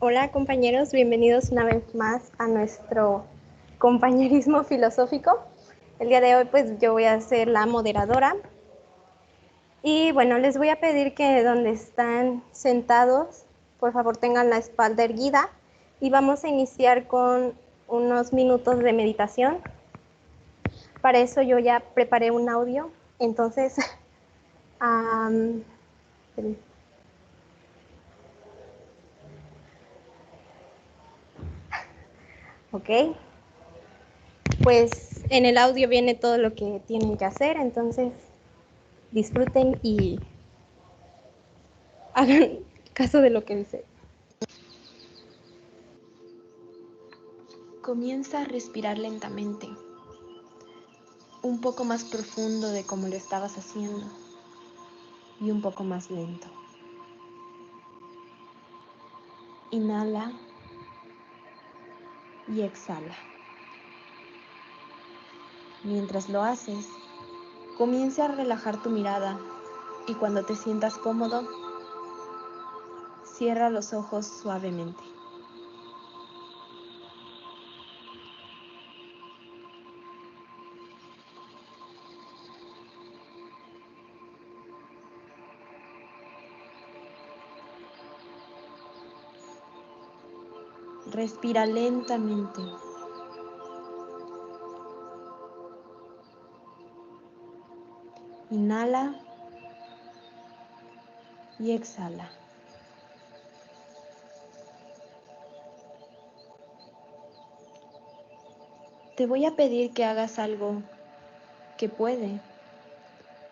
Hola compañeros, bienvenidos una vez más a nuestro compañerismo filosófico. El día de hoy pues yo voy a ser la moderadora y bueno, les voy a pedir que donde están sentados, por favor tengan la espalda erguida y vamos a iniciar con unos minutos de meditación. Para eso yo ya preparé un audio, entonces ok, pues en el audio viene todo lo que tienen que hacer, entonces disfruten y hagan caso de lo que dice. Comienza a respirar lentamente, un poco más profundo de como lo estabas haciendo y un poco más lento. Inhala y exhala. Mientras lo haces, comienza a relajar tu mirada y cuando te sientas cómodo, cierra los ojos suavemente. Respira lentamente. Inhala y exhala. Te voy a pedir que hagas algo que puede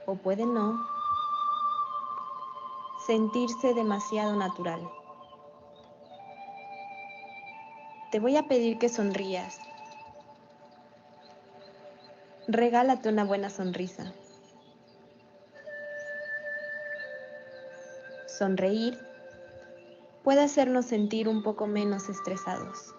o puede no sentirse demasiado natural. Te voy a pedir que sonrías. Regálate una buena sonrisa. Sonreír puede hacernos sentir un poco menos estresados.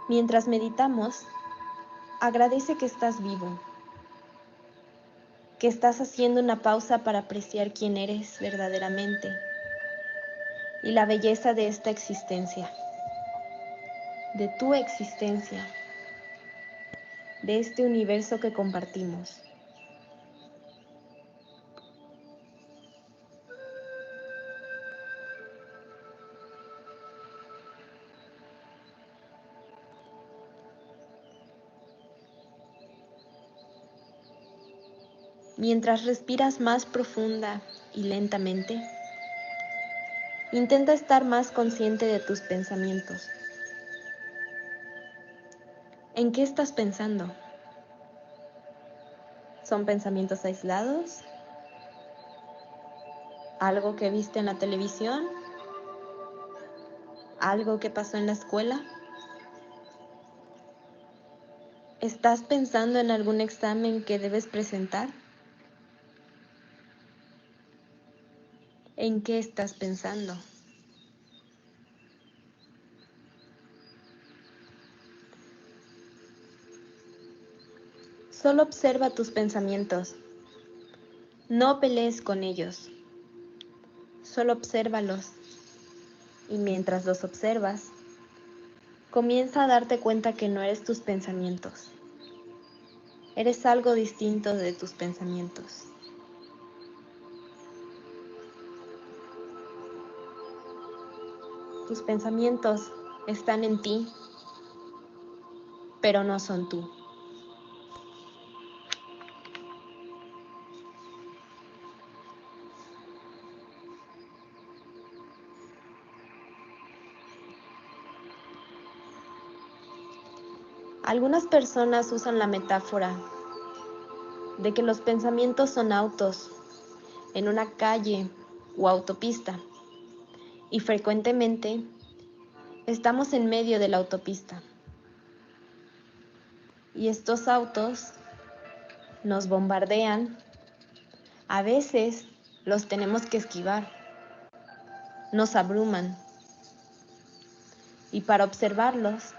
Mientras meditamos, agradece que estás vivo, que estás haciendo una pausa para apreciar quién eres verdaderamente y la belleza de esta existencia, de tu existencia, de este universo que compartimos. Mientras respiras más profunda y lentamente, intenta estar más consciente de tus pensamientos. ¿En qué estás pensando? ¿Son pensamientos aislados? ¿Algo que viste en la televisión? ¿Algo que pasó en la escuela? ¿Estás pensando en algún examen que debes presentar? ¿En qué estás pensando? Solo observa tus pensamientos. No pelees con ellos. Solo obsérvalos. Y mientras los observas, comienza a darte cuenta que no eres tus pensamientos. Eres algo distinto de tus pensamientos. Tus pensamientos están en ti, pero no son tú. Algunas personas usan la metáfora de que los pensamientos son autos en una calle o autopista y frecuentemente estamos en medio de la autopista y estos autos nos bombardean. A veces los tenemos que esquivar, nos abruman Y para observarlos,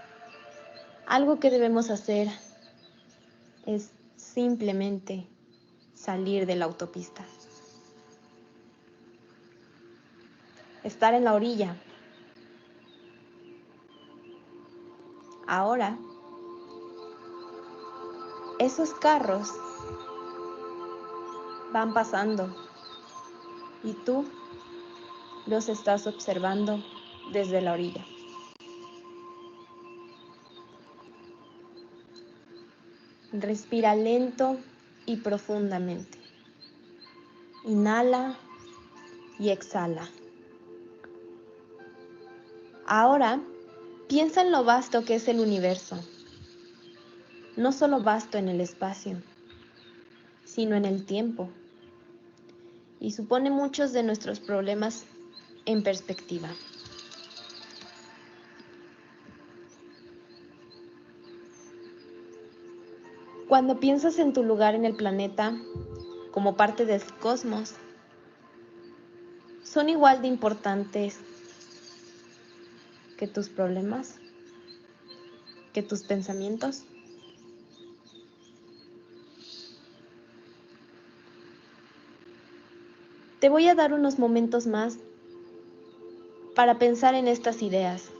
algo que debemos hacer es simplemente salir de la autopista. Estar en la orilla. Ahora, esos carros van pasando y tú los estás observando desde la orilla. Respira lento y profundamente. Inhala y exhala. Ahora, piensa en lo vasto que es el universo. No solo vasto en el espacio, sino en el tiempo. Y supone muchos de nuestros problemas en perspectiva. Cuando piensas en tu lugar en el planeta como parte del cosmos, ¿son igual de importantes que tus problemas, que tus pensamientos? Te voy a dar unos momentos más para pensar en estas ideas,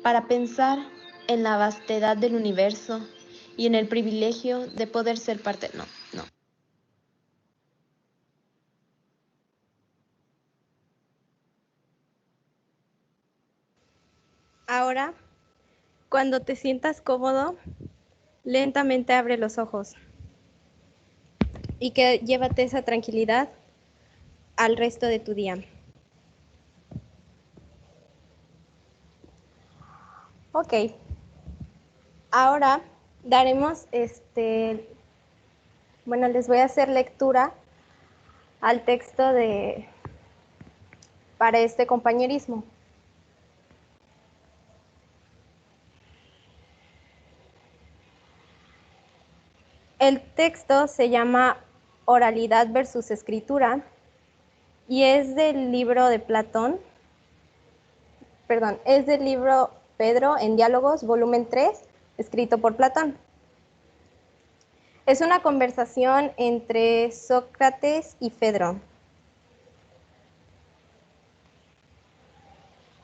para pensar en la vastedad del universo y en el privilegio de poder ser parte. No. Ahora, cuando te sientas cómodo, lentamente abre los ojos y que llévate esa tranquilidad al resto de tu día. Ok, ahora daremos bueno, les voy a hacer lectura al texto para este compañerismo. El texto se llama Oralidad versus Escritura y es del libro de Platón, es del libro Pedro en Diálogos, volumen 3, escrito por Platón. Es una conversación entre Sócrates y Fedro.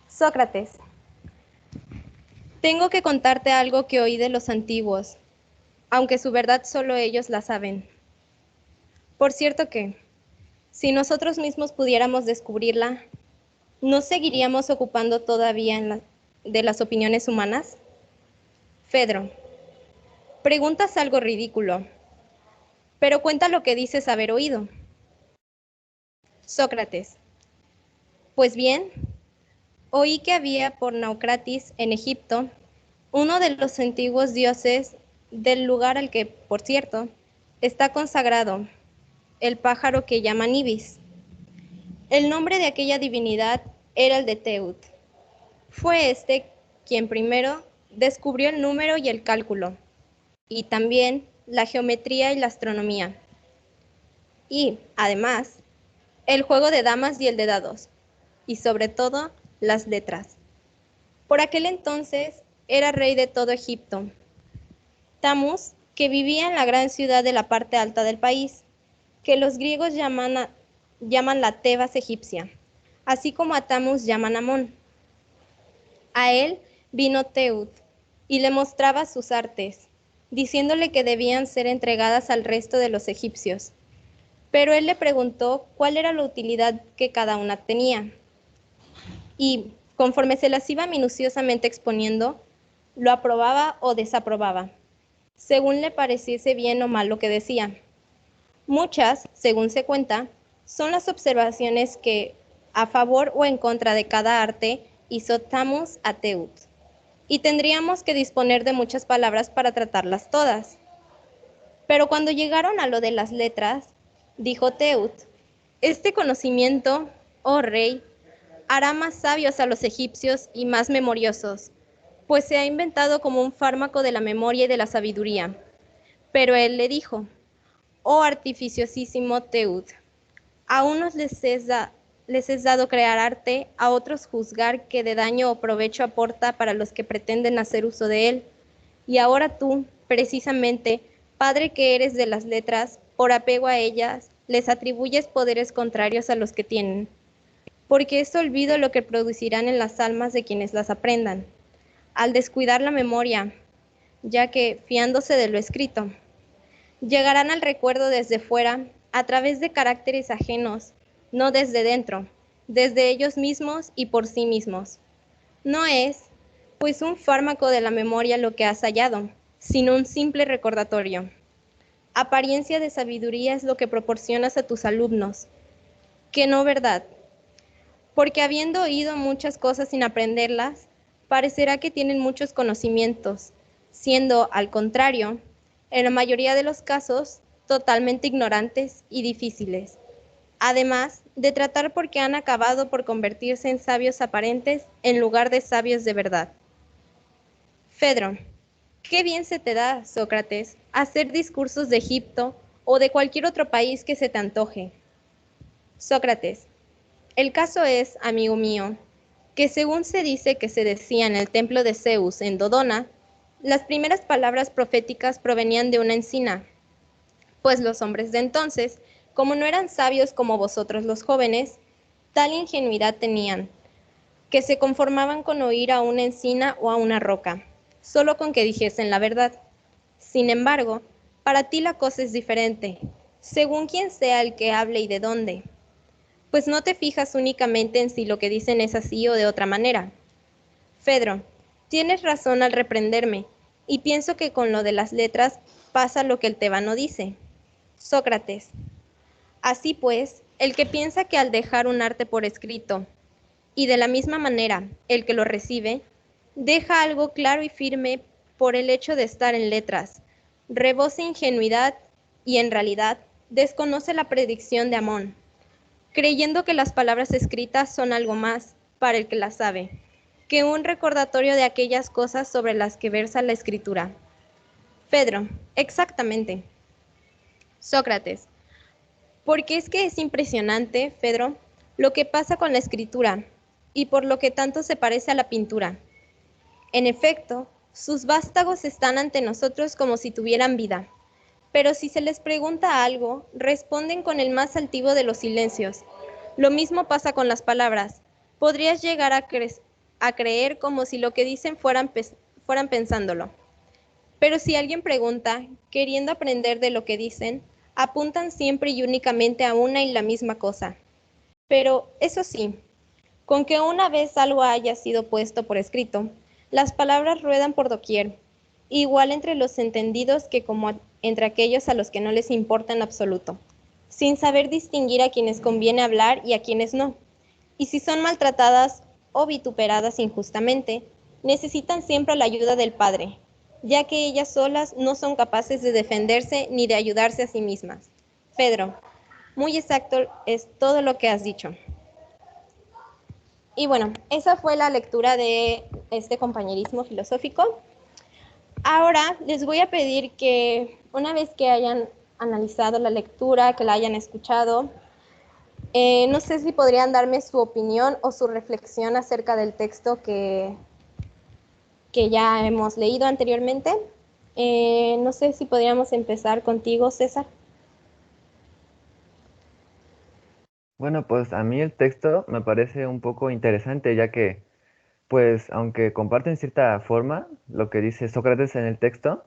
Sócrates, tengo que contarte algo que oí de los antiguos, aunque su verdad solo ellos la saben. Por cierto que, si nosotros mismos pudiéramos descubrirla, ¿no seguiríamos ocupando todavía de las opiniones humanas? Fedro, preguntas algo ridículo, pero cuenta lo que dices haber oído. Sócrates, pues bien, oí que había por Naucratis en Egipto, uno de los antiguos dioses del lugar al que, por cierto, está consagrado, el pájaro que llaman Ibis. El nombre de aquella divinidad era el de Teut. Fue este quien primero descubrió el número y el cálculo, y también la geometría y la astronomía. Y, además, el juego de damas y el de dados, y sobre todo, las letras. Por aquel entonces era rey de todo Egipto. Tamus, que vivía en la gran ciudad de la parte alta del país, que los griegos llaman la Tebas egipcia, así como a Tamus llaman Amón. A él vino Teut y le mostraba sus artes, diciéndole que debían ser entregadas al resto de los egipcios. Pero él le preguntó cuál era la utilidad que cada una tenía. Y, conforme se las iba minuciosamente exponiendo, lo aprobaba o desaprobaba, según le pareciese bien o mal lo que decía. Muchas, según se cuenta, son las observaciones que, a favor o en contra de cada arte, hizo Tamus a Teut. Y tendríamos que disponer de muchas palabras para tratarlas todas. Pero cuando llegaron a lo de las letras, dijo Teut, este conocimiento, oh rey, hará más sabios a los egipcios y más memoriosos, pues se ha inventado como un fármaco de la memoria y de la sabiduría. Pero él le dijo, oh artificiosísimo Teut, a unos les es les es dado crear arte, a otros juzgar qué de daño o provecho aporta para los que pretenden hacer uso de él. Y ahora tú, precisamente, Padre que eres de las letras, por apego a ellas, les atribuyes poderes contrarios a los que tienen, porque es olvido lo que producirán en las almas de quienes las aprendan, al descuidar la memoria, ya que, fiándose de lo escrito, llegarán al recuerdo desde fuera, a través de caracteres ajenos, no desde dentro, desde ellos mismos y por sí mismos. No es, pues, un fármaco de la memoria lo que has hallado, sino un simple recordatorio. Apariencia de sabiduría es lo que proporcionas a tus alumnos, que no verdad, porque habiendo oído muchas cosas sin aprenderlas, parecerá que tienen muchos conocimientos, siendo, al contrario, en la mayoría de los casos, totalmente ignorantes y difíciles. Además de tratar porque han acabado por convertirse en sabios aparentes en lugar de sabios de verdad. Fedro, qué bien se te da, Sócrates, hacer discursos de Egipto o de cualquier otro país que se te antoje. Sócrates, el caso es, amigo mío, que según se dice que se decía en el templo de Zeus en Dodona, las primeras palabras proféticas provenían de una encina, pues los hombres de entonces, como no eran sabios como vosotros los jóvenes, tal ingenuidad tenían, que se conformaban con oír a una encina o a una roca, solo con que dijesen la verdad. Sin embargo, para ti la cosa es diferente, según quién sea el que hable y de dónde, pues no te fijas únicamente en si lo que dicen es así o de otra manera. Fedro, tienes razón al reprenderme, y pienso que con lo de las letras pasa lo que el tebano dice. Sócrates, así pues, el que piensa que al dejar un arte por escrito, y de la misma manera el que lo recibe, deja algo claro y firme por el hecho de estar en letras, rebosa ingenuidad y en realidad desconoce la predicción de Amón, creyendo que las palabras escritas son algo más, para el que las sabe, que un recordatorio de aquellas cosas sobre las que versa la escritura. Fedro, exactamente. Sócrates, porque es que es impresionante, Fedro, lo que pasa con la escritura y por lo que tanto se parece a la pintura. En efecto, sus vástagos están ante nosotros como si tuvieran vida, pero si se les pregunta algo, responden con el más altivo de los silencios. Lo mismo pasa con las palabras. Podrías llegar a creer como si lo que dicen fueran pensándolo. Pero si alguien pregunta, queriendo aprender de lo que dicen, apuntan siempre y únicamente a una y la misma cosa. Pero eso sí, con que una vez algo haya sido puesto por escrito, las palabras ruedan por doquier, igual entre los entendidos que como entre aquellos a los que no les importa en absoluto, sin saber distinguir a quienes conviene hablar y a quienes no. Y si son maltratadas o vituperadas injustamente, necesitan siempre la ayuda del Padre, ya que ellas solas no son capaces de defenderse ni de ayudarse a sí mismas. Pedro, muy exacto es todo lo que has dicho. Y bueno, esa fue la lectura de este compañerismo filosófico. Ahora les voy a pedir que una vez que hayan analizado la lectura, que la hayan escuchado, no sé si podrían darme su opinión o su reflexión acerca del texto que ya hemos leído anteriormente. No sé si podríamos empezar contigo, César. Bueno, pues a mí el texto me parece un poco interesante, ya que, pues, aunque comparten cierta forma lo que dice Sócrates en el texto,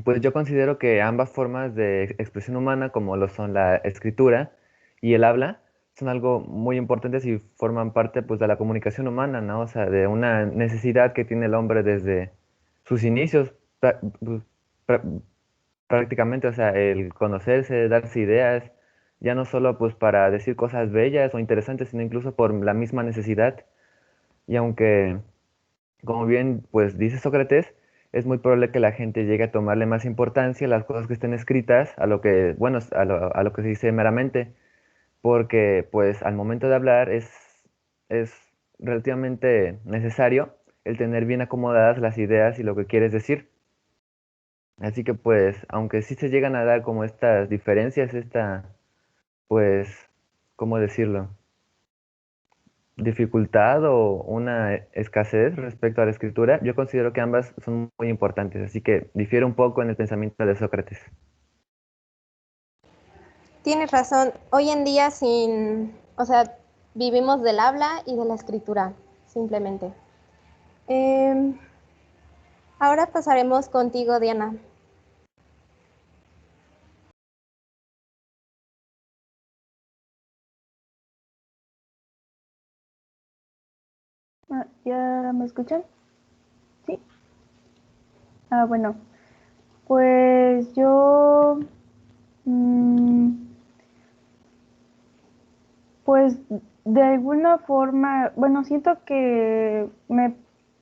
pues yo considero que ambas formas de expresión humana, como lo son la escritura y el habla, son algo muy importantes y forman parte, pues, de la comunicación humana, ¿no? O sea, de una necesidad que tiene el hombre desde sus inicios, pues, prá- prácticamente, o sea, el conocerse, darse ideas, ya no solo pues para decir cosas bellas o interesantes, sino incluso por la misma necesidad. Y aunque, como bien pues dice Sócrates, es muy probable que la gente llegue a tomarle más importancia a las cosas que estén escritas a lo que, bueno, a lo que se dice meramente, porque pues al momento de hablar es relativamente necesario el tener bien acomodadas las ideas y lo que quieres decir. Así que pues, aunque sí se llegan a dar como estas diferencias, pues, ¿cómo decirlo? dificultad o una escasez respecto a la escritura, yo considero que ambas son muy importantes, así que difiere un poco en el pensamiento de Sócrates. Tienes razón. Hoy en día o sea, vivimos del habla y de la escritura, simplemente. Em, Ahora pasaremos contigo, Diana. ¿Ya me escuchan? Sí. Bueno, pues yo, mm, pues de alguna forma, bueno, siento que me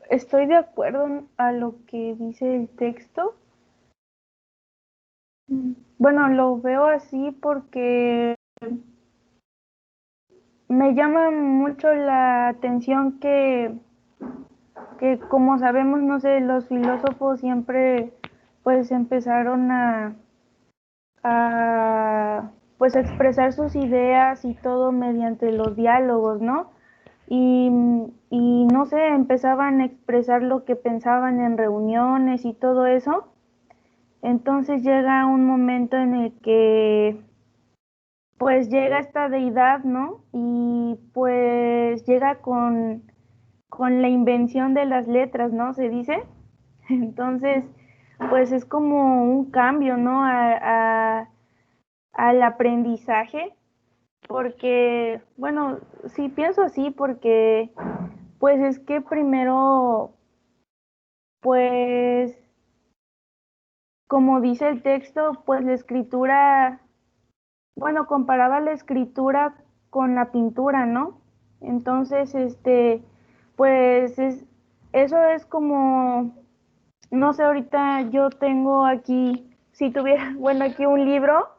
estoy de acuerdo a lo que dice el texto. Bueno, lo veo así porque me llama mucho la atención que como sabemos, no sé, los filósofos siempre pues empezaron a pues expresar sus ideas y todo mediante los diálogos, ¿no? Y, y no sé, empezaban a expresar lo que pensaban en reuniones y todo eso. Entonces llega un momento en el que pues llega esta deidad, ¿no? Y pues llega con la invención de las letras, ¿no? Se dice. Entonces, pues es como un cambio, ¿no? Al aprendizaje, porque, bueno, sí pienso así, porque, pues es que primero, pues, como dice el texto, pues la escritura, bueno, comparaba la escritura con la pintura, ¿no? Entonces, pues eso es como, no sé, ahorita yo tengo aquí, si tuviera, bueno, aquí un libro.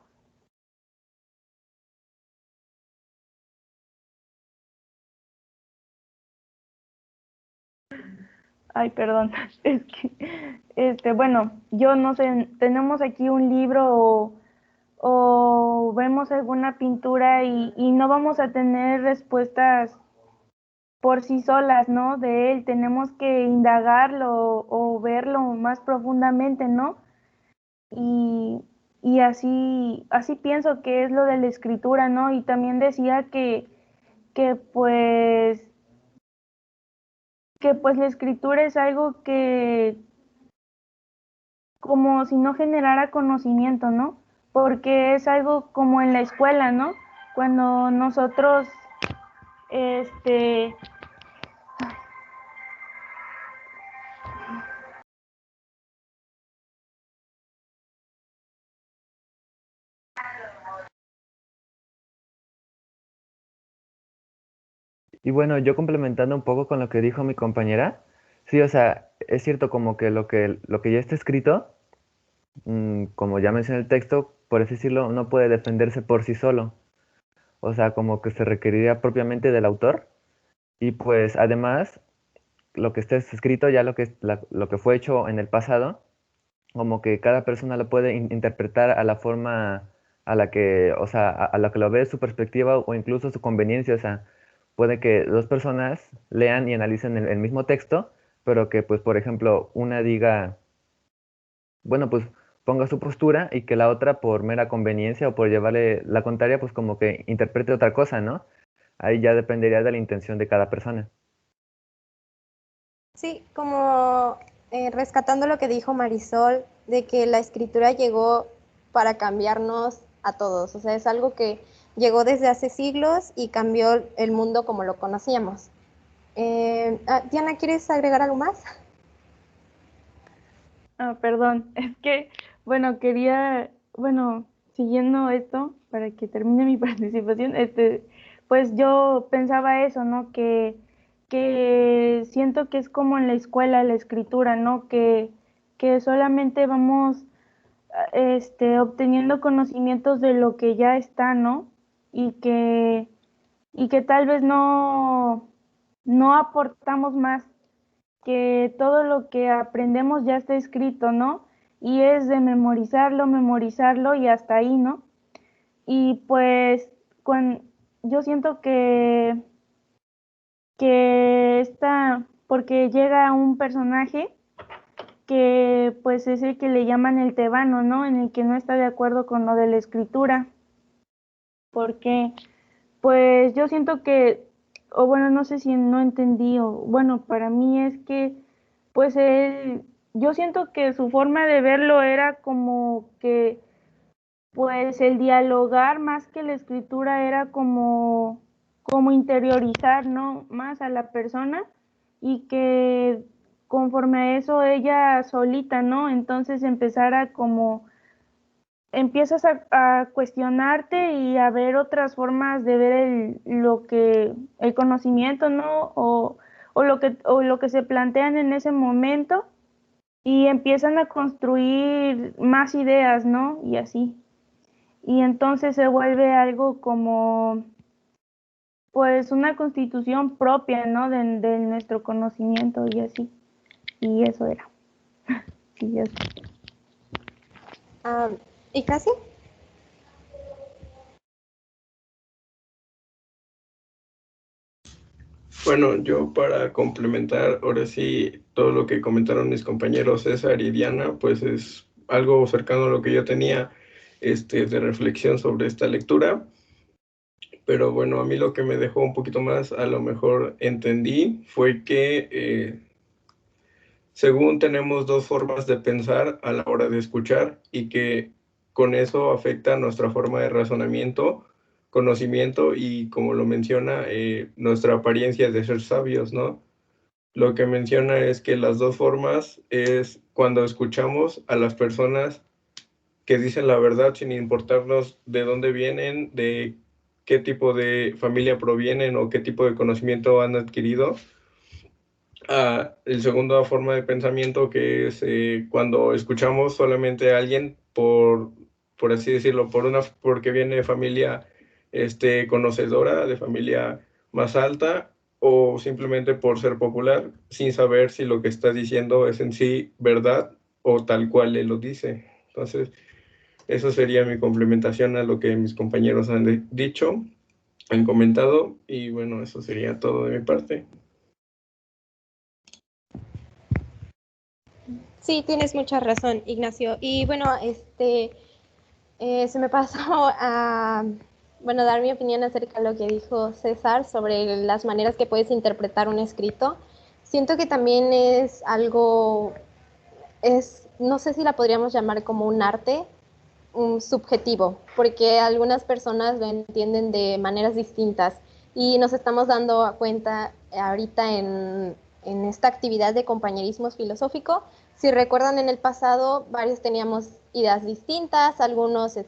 Ay, perdón, es que, bueno, yo no sé, tenemos aquí un libro o vemos alguna pintura y no vamos a tener respuestas por sí solas, ¿no? De él, tenemos que indagarlo o verlo más profundamente, ¿no? Y, y así pienso que es lo de la escritura, ¿no? Y también decía que pues, que pues la escritura es algo que como si no generara conocimiento, ¿no? Porque es algo como en la escuela, ¿no? Cuando nosotros, este, Y bueno, yo complementando un poco con lo que dijo mi compañera, sí, o sea, es cierto como que lo que ya está escrito, como ya mencioné el texto, por así decirlo, no puede defenderse por sí solo. O sea, como que se requeriría propiamente del autor. Y pues además, lo que está escrito, ya lo que fue hecho en el pasado, como que cada persona lo puede interpretar a la forma a la que, o sea, a la que lo ve su perspectiva o incluso su conveniencia. O sea, puede que dos personas lean y analicen el mismo texto, pero que, pues, por ejemplo, una diga, bueno, pues ponga su postura y que la otra, por mera conveniencia o por llevarle la contraria, pues como que interprete otra cosa, ¿no? Ahí ya dependería de la intención de cada persona. Sí, como rescatando lo que dijo Marisol, de que la escritura llegó para cambiarnos a todos. O sea, es algo que llegó desde hace siglos y cambió el mundo como lo conocíamos. Diana, ¿quieres agregar algo más? perdón, es que, bueno, quería, bueno, siguiendo esto, para que termine mi participación, pues yo pensaba eso, ¿no? Que siento que es como en la escuela la escritura, ¿no? Que solamente vamos obteniendo conocimientos de lo que ya está, ¿no? Y que, y que tal vez no aportamos más, que todo lo que aprendemos ya está escrito, ¿no? Y es de memorizarlo, memorizarlo y hasta ahí, ¿no? Y pues yo siento que porque llega un personaje que pues es el que le llaman el tebano, ¿no? En el que no está de acuerdo con lo de la escritura, porque pues yo siento que, o bueno, no sé si no entendí, o bueno, para mí es que pues yo siento que su forma de verlo era como que pues el dialogar más que la escritura era como interiorizar, ¿no? Más a la persona y que conforme a eso ella solita, ¿no? Entonces empezara como, empiezas a cuestionarte y a ver otras formas de ver el conocimiento, ¿no? O lo que se plantean en ese momento y empiezan a construir más ideas, ¿no? Y así. Y entonces se vuelve algo como pues una constitución propia, ¿no? De nuestro conocimiento y así. Y eso era. Sí, eso. ¿Y casi? Bueno, yo para complementar ahora sí todo lo que comentaron mis compañeros César y Diana, pues es algo cercano a lo que yo tenía de reflexión sobre esta lectura. Pero bueno, a mí lo que me dejó un poquito más, a lo mejor entendí, fue que según tenemos dos formas de pensar a la hora de escuchar y que con eso afecta nuestra forma de razonamiento, conocimiento y, como lo menciona, nuestra apariencia de ser sabios, ¿no? Lo que menciona es que las dos formas es cuando escuchamos a las personas que dicen la verdad sin importarnos de dónde vienen, de qué tipo de familia provienen o qué tipo de conocimiento han adquirido. El segundo forma de pensamiento que es cuando escuchamos solamente a alguien por así decirlo, porque viene de familia conocedora, de familia más alta, o simplemente por ser popular, sin saber si lo que está diciendo es en sí verdad o tal cual él lo dice. Entonces, eso sería mi complementación a lo que mis compañeros han dicho, han comentado, y bueno, eso sería todo de mi parte. Sí, tienes mucha razón, Ignacio. Y bueno, se me pasó a, bueno, dar mi opinión acerca de lo que dijo César sobre las maneras que puedes interpretar un escrito. Siento que también es algo, no sé si la podríamos llamar como un arte, un subjetivo, porque algunas personas lo entienden de maneras distintas y nos estamos dando cuenta ahorita en esta actividad de compañerismo filosófico. Si recuerdan, en el pasado varios teníamos ideas distintas, algunos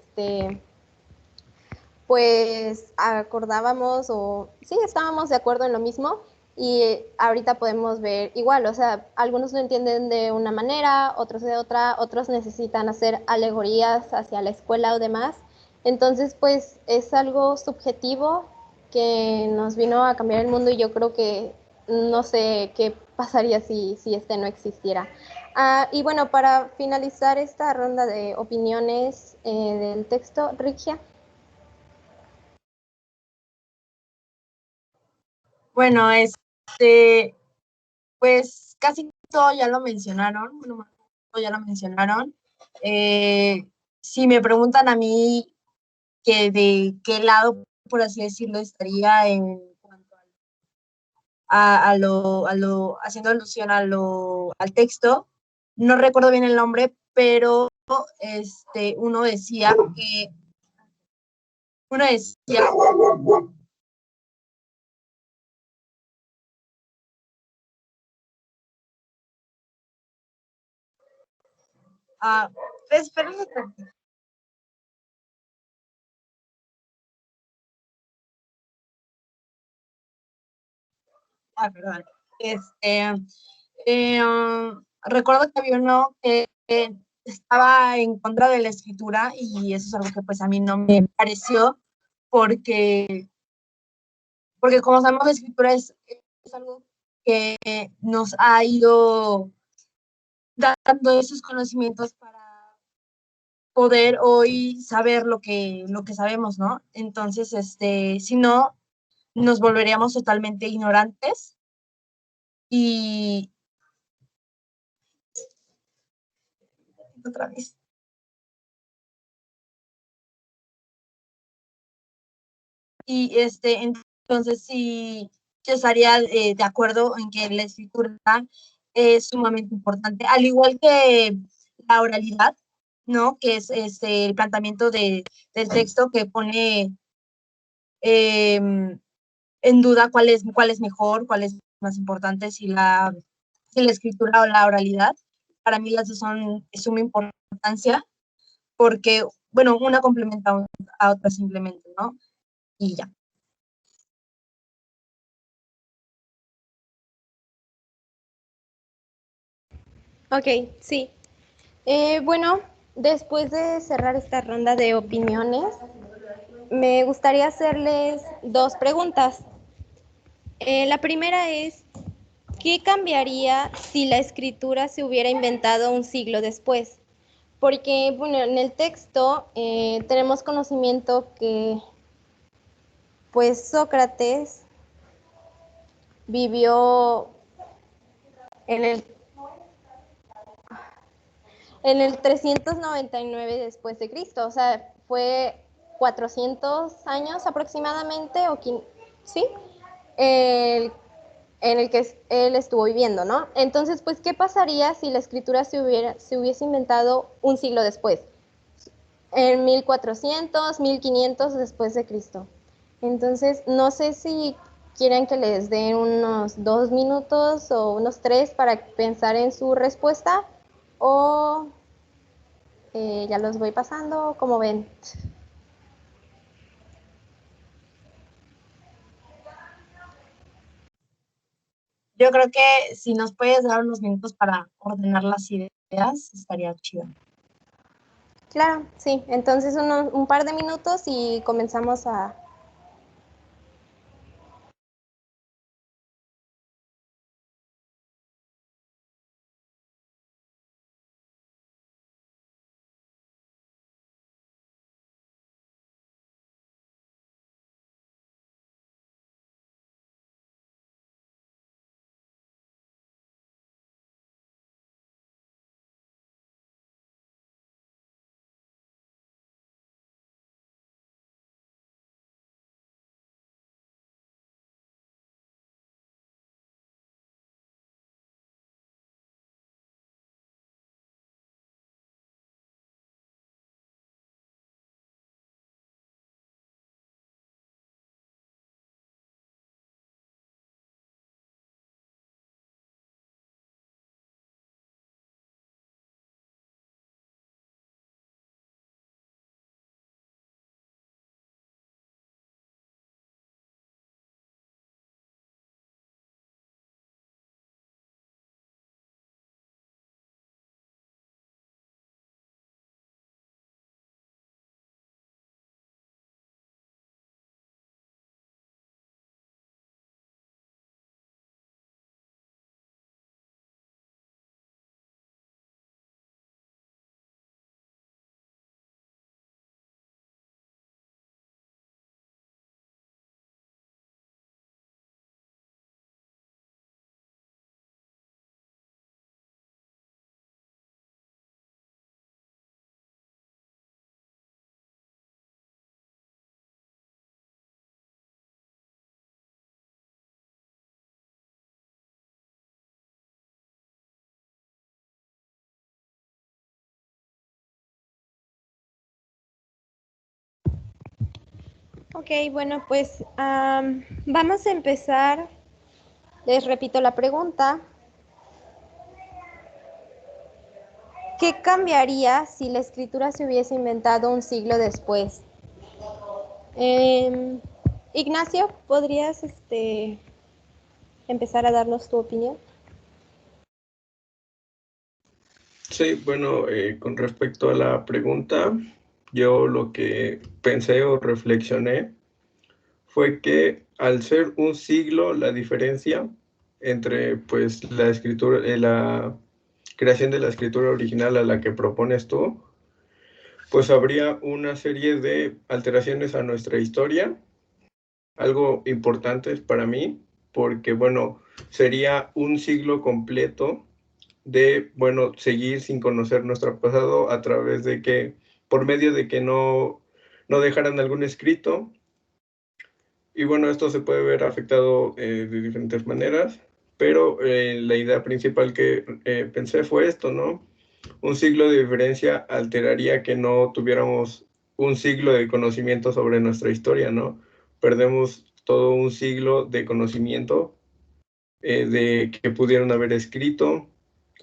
pues acordábamos o sí, estábamos de acuerdo en lo mismo y ahorita podemos ver igual, o sea, algunos lo entienden de una manera, otros de otra, otros necesitan hacer alegorías hacia la escuela o demás. Entonces, pues es algo subjetivo que nos vino a cambiar el mundo y yo creo que no sé qué pasaría si este no existiera. Y bueno, para finalizar esta ronda de opiniones del texto, Rigia. Bueno, pues casi todo ya lo mencionaron, bueno, todo ya lo mencionaron. Si me preguntan a mí que de qué lado, por así decirlo, estaría en cuanto haciendo alusión al texto, no recuerdo bien el nombre, pero uno decía que espérenme un tantito. Perdón. Recuerdo que había uno que estaba en contra de la escritura y eso es algo que pues a mí no me pareció porque como sabemos la escritura es algo que nos ha ido dando esos conocimientos para poder hoy saber lo que sabemos, ¿no? Entonces, si no, nos volveríamos totalmente ignorantes y otra vez. Y entonces sí, yo estaría de acuerdo en que la escritura es sumamente importante, al igual que la oralidad, ¿no? Que es el planteamiento del texto que pone en duda cuál es mejor, cuál es más importante, si la escritura o la oralidad. Para mí las dos son de suma importancia porque, bueno, una complementa a otra simplemente, ¿no? Y ya. Ok, sí. Bueno, después de cerrar esta ronda de opiniones, me gustaría hacerles dos preguntas. La primera es, ¿qué cambiaría si la escritura se hubiera inventado un siglo después? Porque, bueno, en el texto tenemos conocimiento que, pues, Sócrates vivió en el 399 después de Cristo, o sea, fue 400 años aproximadamente, ¿sí? El, en el que él estuvo viviendo, ¿no? Entonces, pues, ¿qué pasaría si la escritura se hubiese inventado un siglo después? En 1400, 1500 después de Cristo. Entonces, no sé si quieren que les den unos 2 minutos o unos 3 para pensar en su respuesta o ya los voy pasando, como ven. Yo creo que si nos puedes dar unos minutos para ordenar las ideas, estaría chido. Claro, sí. Entonces un par de minutos y comenzamos a... Ok, bueno, pues vamos a empezar. Les repito la pregunta. ¿Qué cambiaría si la escritura se hubiese inventado un siglo después? Ignacio, ¿podrías empezar a darnos tu opinión? Sí, bueno, con respecto a la pregunta, yo lo que pensé o reflexioné fue que al ser un siglo la diferencia entre pues la escritura, la creación de la escritura original a la que propones tú, pues habría una serie de alteraciones a nuestra historia algo importantes para mí, porque, bueno, sería un siglo completo de, bueno, seguir sin conocer nuestro pasado a través de que, por medio de que no dejaran algún escrito. Y bueno, esto se puede ver afectado de diferentes maneras, pero la idea principal que pensé fue esto, ¿no? Un siglo de diferencia alteraría que no tuviéramos un siglo de conocimiento sobre nuestra historia, ¿no? Perdemos todo un siglo de conocimiento de que pudieron haber escrito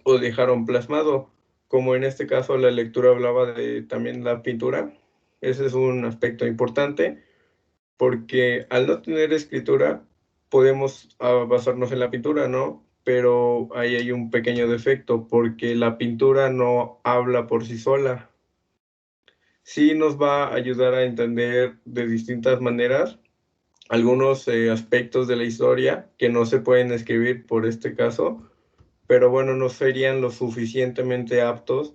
o dejaron plasmado, como en este caso la lectura hablaba de también la pintura. Ese es un aspecto importante, porque al no tener escritura podemos basarnos en la pintura, ¿no? Pero ahí hay un pequeño defecto, porque la pintura no habla por sí sola. Sí nos va a ayudar a entender de distintas maneras algunos aspectos de la historia que no se pueden escribir por este caso, pero bueno, no serían lo suficientemente aptos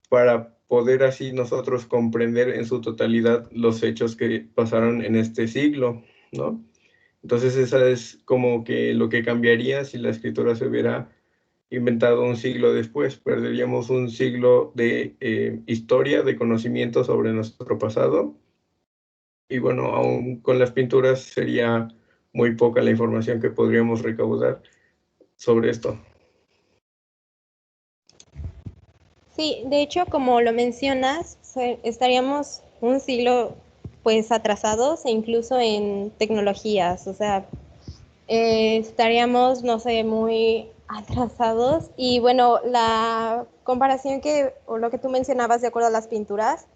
para poder así nosotros comprender en su totalidad los hechos que pasaron en este siglo, ¿no? Entonces esa es como que lo que cambiaría si la escritura se hubiera inventado un siglo después. Perderíamos un siglo de historia, de conocimiento sobre nuestro pasado. Y bueno, aún con las pinturas sería muy poca la información que podríamos recaudar sobre esto. Sí, de hecho, como lo mencionas, estaríamos un siglo pues atrasados e incluso en tecnologías, o sea, estaríamos, no sé, muy atrasados. Y bueno, la comparación o lo que tú mencionabas de acuerdo a las pinturas,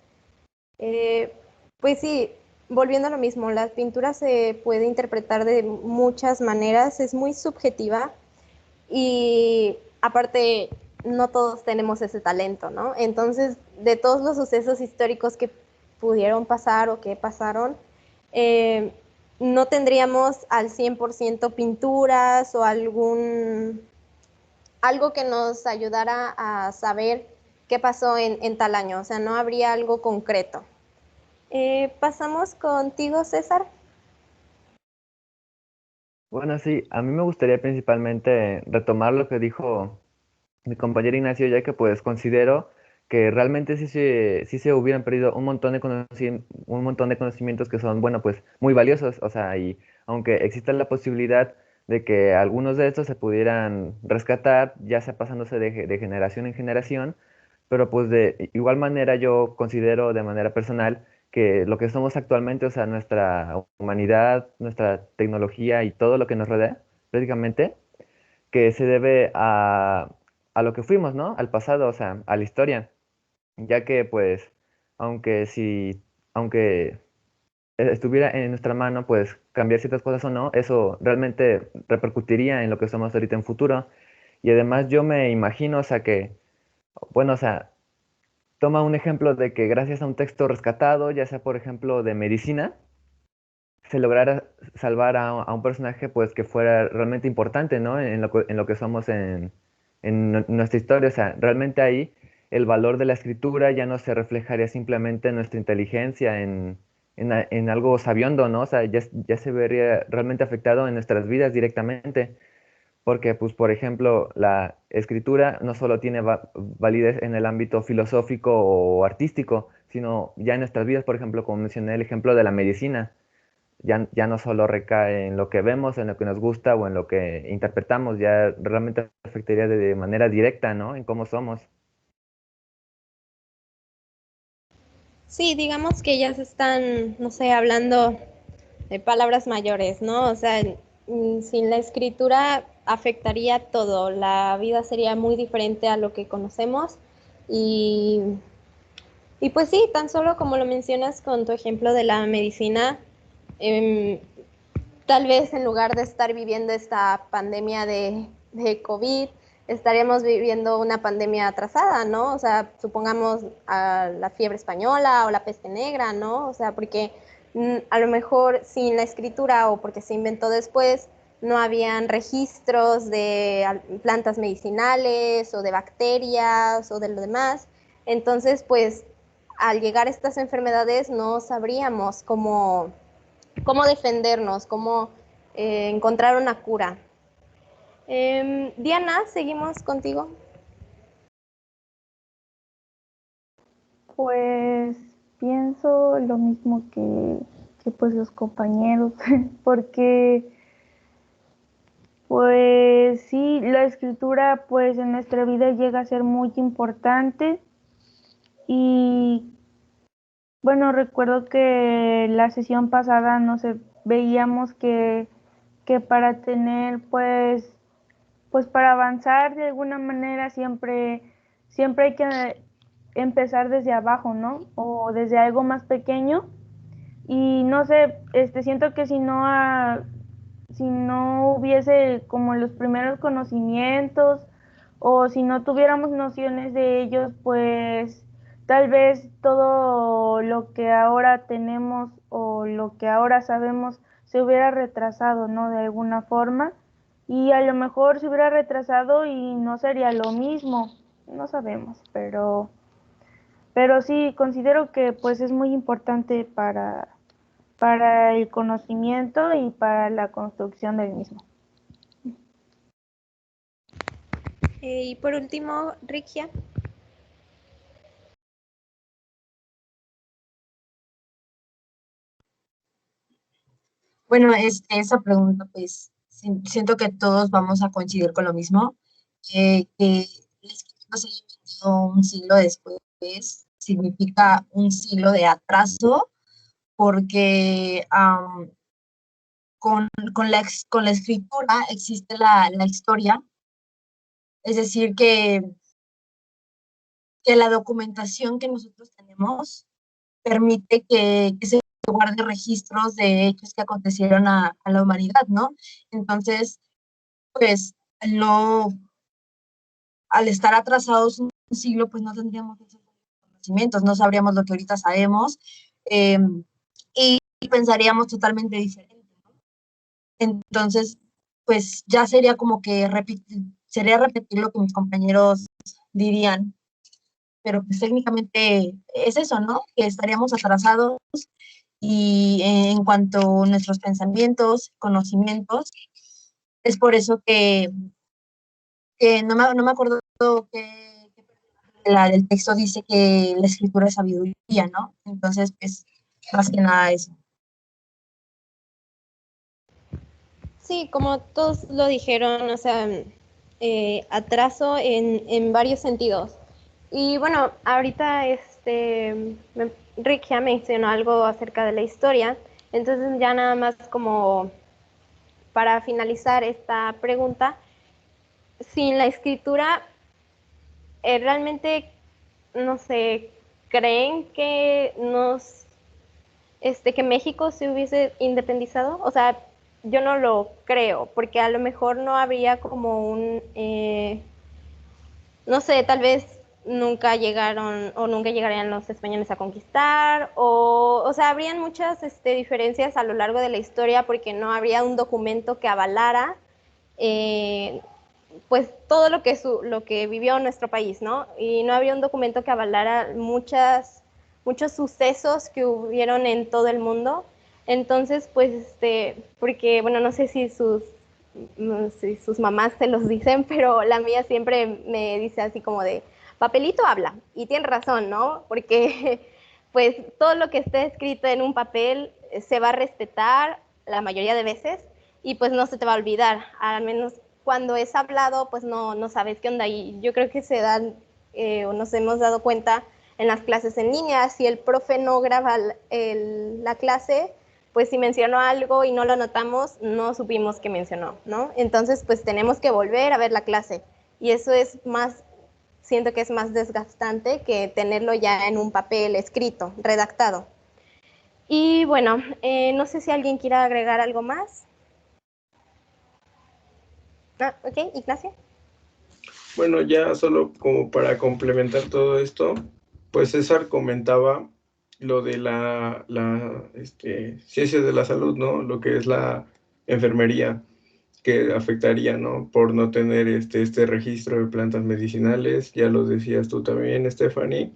pues sí, volviendo a lo mismo, las pinturas se puede interpretar de muchas maneras, es muy subjetiva y aparte no todos tenemos ese talento, ¿no? Entonces, de todos los sucesos históricos que pudieron pasar o que pasaron, eh, no tendríamos al 100% pinturas o algo que nos ayudara a saber qué pasó en tal año, o sea, no habría algo concreto. Pasamos contigo, César. Bueno, sí, a mí me gustaría principalmente retomar lo que dijo mi compañero Ignacio, ya que pues considero que realmente sí se hubieran perdido un montón de conocimientos que son, bueno, pues muy valiosos, o sea, y aunque exista la posibilidad de que algunos de estos se pudieran rescatar, ya sea pasándose de generación en generación, pero pues de igual manera yo considero de manera personal que lo que somos actualmente, o sea, nuestra humanidad, nuestra tecnología y todo lo que nos rodea, prácticamente, que se debe a lo que fuimos, ¿no? Al pasado, o sea, a la historia, ya que pues, aunque si, aunque estuviera en nuestra mano, pues cambiar ciertas cosas o no, eso realmente repercutiría en lo que somos ahorita en futuro. Y además yo me imagino, o sea, que, bueno, o sea, toma un ejemplo de que gracias a un texto rescatado, ya sea por ejemplo de medicina, se lograra salvar a un personaje pues que fuera realmente importante, ¿no? En lo que somos en nuestra historia. O sea, realmente ahí el valor de la escritura ya no se reflejaría simplemente en nuestra inteligencia, en algo sabiondo, ¿no? O sea, ya se vería realmente afectado en nuestras vidas directamente. Porque, pues, por ejemplo, la escritura no solo tiene validez en el ámbito filosófico o artístico, sino ya en nuestras vidas, por ejemplo, como mencioné el ejemplo de la medicina, ya no solo recae en lo que vemos, en lo que nos gusta o en lo que interpretamos, ya realmente afectaría de manera directa, ¿no? En cómo somos. Sí, digamos que ya se están, no sé, hablando de palabras mayores, ¿no? O sea, sin la escritura afectaría todo, la vida sería muy diferente a lo que conocemos y, y pues sí, tan solo como lo mencionas con tu ejemplo de la medicina, em, tal vez en lugar de estar viviendo esta pandemia de COVID, estaríamos viviendo una pandemia atrasada, ¿no? O sea, supongamos a la fiebre española o la peste negra, ¿no? O sea, porque a lo mejor sin la escritura o porque se inventó después, no habían registros de plantas medicinales o de bacterias o de lo demás. Entonces, pues, al llegar a estas enfermedades no sabríamos cómo defendernos, cómo encontrar una cura. Diana, seguimos contigo. Pues pienso lo mismo que pues los compañeros, porque pues sí, la escritura pues en nuestra vida llega a ser muy importante y bueno, recuerdo que la sesión pasada, no sé, veíamos que para tener pues para avanzar de alguna manera siempre hay que empezar desde abajo, ¿no? O desde algo más pequeño. Y no sé, siento que si no hubiese como los primeros conocimientos o si no tuviéramos nociones de ellos, pues tal vez todo lo que ahora tenemos o lo que ahora sabemos se hubiera retrasado, ¿no? De alguna forma. Y a lo mejor se hubiera retrasado y no sería lo mismo, no sabemos, pero sí considero que pues es muy importante para el conocimiento y para la construcción del mismo. Y por último, Rigia. Bueno, esa pregunta, pues siento que todos vamos a coincidir con lo mismo, que la escritura se haya inventado un siglo después significa un siglo de atraso, porque con la escritura existe la historia, es decir, que la documentación que nosotros tenemos permite que se guarde registros de hechos que acontecieron a la humanidad, ¿no? Entonces, pues, no, al estar atrasados un siglo, pues no tendríamos esos conocimientos, no sabríamos lo que ahorita sabemos y pensaríamos totalmente diferente, ¿no? Entonces, pues ya sería como que sería repetir lo que mis compañeros dirían, pero pues técnicamente es eso, ¿no? Que estaríamos atrasados y en cuanto a nuestros pensamientos, conocimientos, es por eso que no me acuerdo que la del texto dice que la escritura es sabiduría, ¿no? Entonces, pues, más que nada eso. Sí, como todos lo dijeron, o sea, atraso en varios sentidos. Y bueno, ahorita Rick ya mencionó algo acerca de la historia, entonces ya nada más como para finalizar esta pregunta, sin la escritura, realmente, no sé, ¿creen que que México se hubiese independizado? O sea, yo no lo creo, porque a lo mejor no habría como no sé, tal vez nunca llegaron o nunca llegarían los españoles a conquistar, o sea, habrían muchas diferencias a lo largo de la historia porque no habría un documento que avalara pues todo lo que vivió nuestro país, ¿no? Y no había un documento que avalara muchos sucesos que hubieron en todo el mundo. Entonces, pues, porque, bueno, no sé si si sus mamás se los dicen, pero la mía siempre me dice así como de, papelito habla, y tiene razón, ¿no? Porque, pues, todo lo que esté escrito en un papel se va a respetar la mayoría de veces, y pues no se te va a olvidar, al menos cuando es hablado, pues no sabes qué onda. Y yo creo que se dan, o nos hemos dado cuenta en las clases en línea, si el profe no graba la clase, pues si mencionó algo y no lo notamos, no supimos que mencionó, ¿no? Entonces, pues tenemos que volver a ver la clase. Y eso es más, siento que es más desgastante que tenerlo ya en un papel escrito, redactado. Y bueno, no sé si alguien quiera agregar algo más. Ok, Ignacio. Bueno, ya solo como para complementar todo esto, pues César comentaba lo de la ciencia de la salud, ¿no? Lo que es la enfermería, que afectaría, ¿no? Por no tener este registro de plantas medicinales, ya lo decías tú también, Stephanie.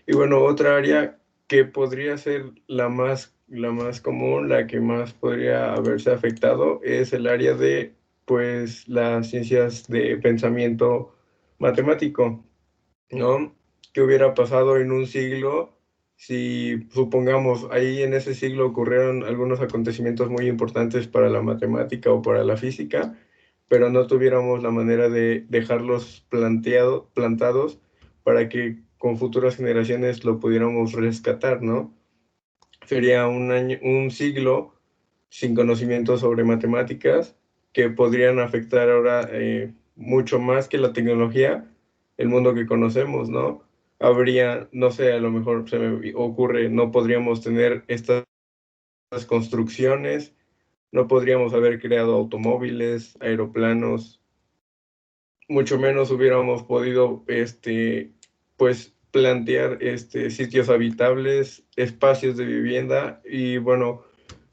Y bueno, otra área que podría ser la más la más común, la que más podría haberse afectado, es el área de, pues, las ciencias de pensamiento matemático, ¿no? ¿Qué hubiera pasado en un siglo si, supongamos, ahí en ese siglo ocurrieron algunos acontecimientos muy importantes para la matemática o para la física, pero no tuviéramos la manera de dejarlos plantados para que con futuras generaciones lo pudiéramos rescatar, ¿no? Sería un siglo sin conocimientos sobre matemáticas que podrían afectar ahora mucho más que la tecnología, el mundo que conocemos, ¿no? Habría, no sé, a lo mejor se me ocurre, no podríamos tener estas construcciones, no podríamos haber creado automóviles, aeroplanos, mucho menos hubiéramos podido, pues, plantear, sitios habitables, espacios de vivienda y, bueno,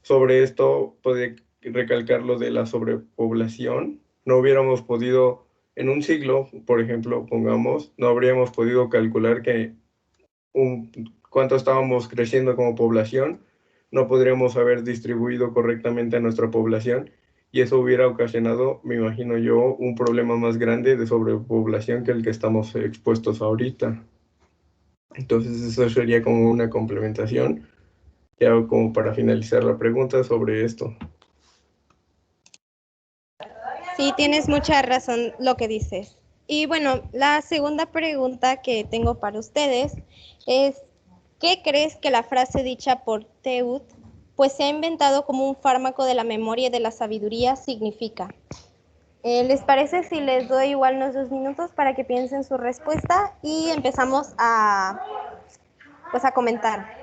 sobre esto podría recalcar lo de la sobrepoblación. No hubiéramos podido, en un siglo, por ejemplo, pongamos, no habríamos podido calcular que cuánto estábamos creciendo como población, no podríamos haber distribuido correctamente a nuestra población y eso hubiera ocasionado, me imagino yo, un problema más grande de sobrepoblación que el que estamos expuestos ahorita. Entonces eso sería como una complementación, ya como para finalizar la pregunta sobre esto. Sí, tienes mucha razón lo que dices. Y bueno, la segunda pregunta que tengo para ustedes es, ¿qué crees que la frase dicha por Teut, pues se ha inventado como un fármaco de la memoria y de la sabiduría, significa? ¿Les parece si les doy igual unos 2 minutos para que piensen su respuesta y empezamos pues a comentar?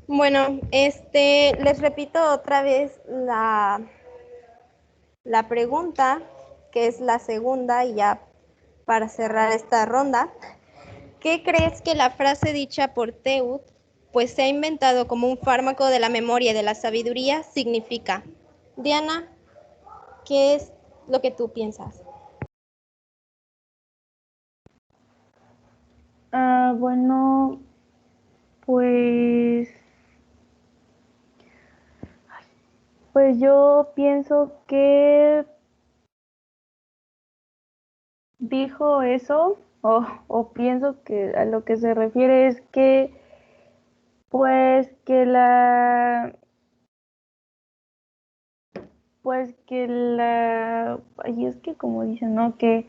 Bueno, les repito otra vez la pregunta, que es la segunda, y ya para cerrar esta ronda. ¿Qué crees que la frase dicha por Teut, pues se ha inventado como un fármaco de la memoria y de la sabiduría, significa? Diana, ¿qué es lo que tú piensas? Bueno, pues Pues yo pienso que dijo eso, o pienso que a lo que se refiere es que, pues ay, es que como dicen, ¿no? Que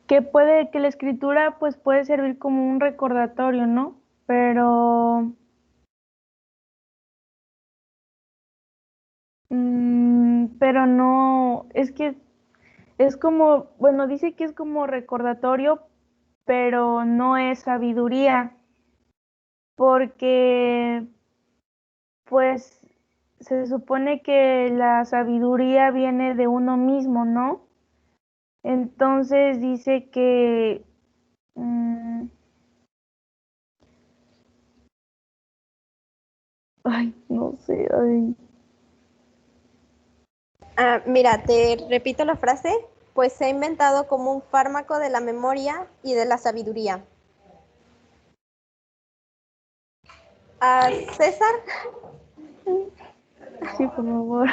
la escritura pues puede servir como un recordatorio, ¿no? Pero no, es que es como, bueno, dice que es como recordatorio, pero no es sabiduría, porque pues se supone que la sabiduría viene de uno mismo, ¿no? Entonces dice que ay, no sé, ay. Mira, te repito la frase, pues se ha inventado como un fármaco de la memoria y de la sabiduría. César. Sí, por favor.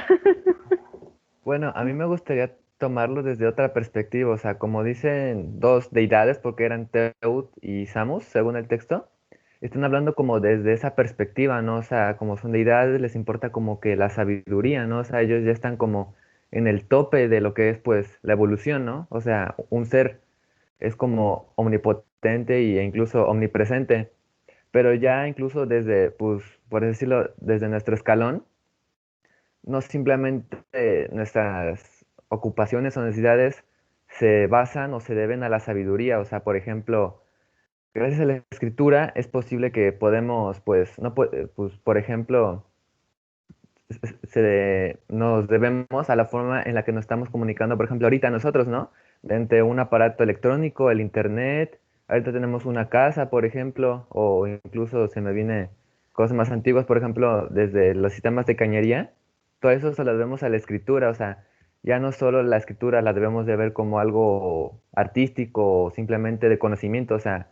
Bueno, a mí me gustaría tomarlo desde otra perspectiva, o sea, como dicen dos deidades, porque eran Teut y Samus, según el texto, están hablando como desde esa perspectiva, ¿no? O sea, como son deidades, les importa como que la sabiduría, ¿no? O sea, ellos ya están como en el tope de lo que es, pues, la evolución, ¿no? O sea, un ser es como omnipotente e incluso omnipresente, pero ya incluso desde, pues, por decirlo, desde nuestro escalón, no simplemente nuestras ocupaciones o necesidades se basan o se deben a la sabiduría. O sea, por ejemplo, gracias a la escritura es posible que podemos, pues, no, pues, por ejemplo, nos debemos a la forma en la que nos estamos comunicando, por ejemplo, ahorita nosotros, ¿no? Mediante un aparato electrónico, el internet, ahorita tenemos una casa, por ejemplo, o incluso se me viene cosas más antiguas, por ejemplo, desde los sistemas de cañería, todo eso se lo debemos a la escritura, o sea, ya no solo la escritura la debemos de ver como algo artístico o simplemente de conocimiento, o sea,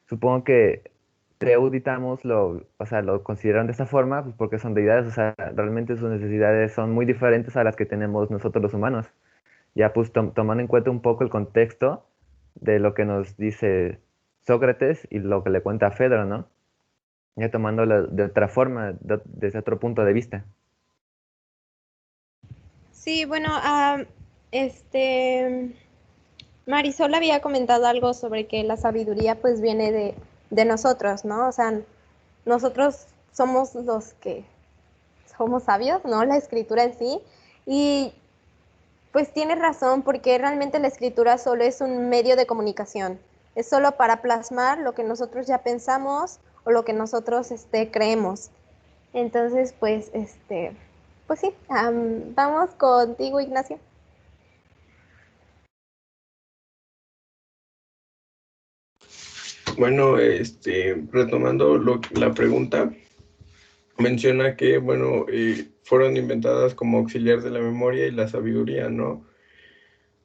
supongo que Teuditamos o sea, lo consideran de esa forma, pues porque son deidades, o sea, realmente sus necesidades son muy diferentes a las que tenemos nosotros los humanos. Ya pues tomando en cuenta un poco el contexto de lo que nos dice Sócrates y lo que le cuenta a Fedro, ¿no? Ya tomándolo de otra forma, desde otro punto de vista. Sí, bueno, Marisol había comentado algo sobre que la sabiduría pues viene de nosotros, ¿no? O sea, nosotros somos los que somos sabios, ¿no? La escritura en sí. Y pues tienes razón, porque realmente la escritura solo es un medio de comunicación. Es solo para plasmar lo que nosotros ya pensamos o lo que nosotros creemos. Entonces, pues sí, vamos contigo, Ignacio. Bueno, retomando la pregunta, menciona que, bueno, fueron inventadas como auxiliar de la memoria y la sabiduría, ¿no?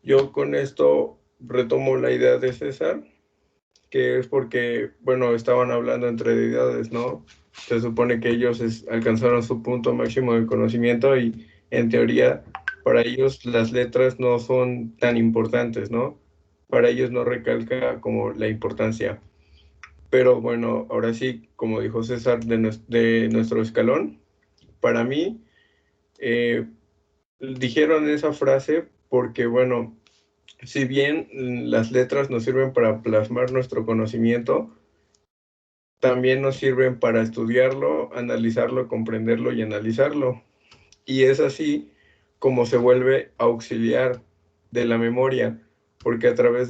Yo con esto retomo la idea de César, que es porque, bueno, estaban hablando entre deidades, ¿no? Se supone que ellos alcanzaron su punto máximo de conocimiento y, en teoría, para ellos las letras no son tan importantes, ¿no? Para ellos no recalca como la importancia. Pero bueno, ahora sí, como dijo César, de nuestro escalón, para mí, dijeron esa frase porque, bueno, si bien las letras nos sirven para plasmar nuestro conocimiento, también nos sirven para estudiarlo, analizarlo, comprenderlo y analizarlo. Y es así como se vuelve auxiliar de la memoria, porque a través de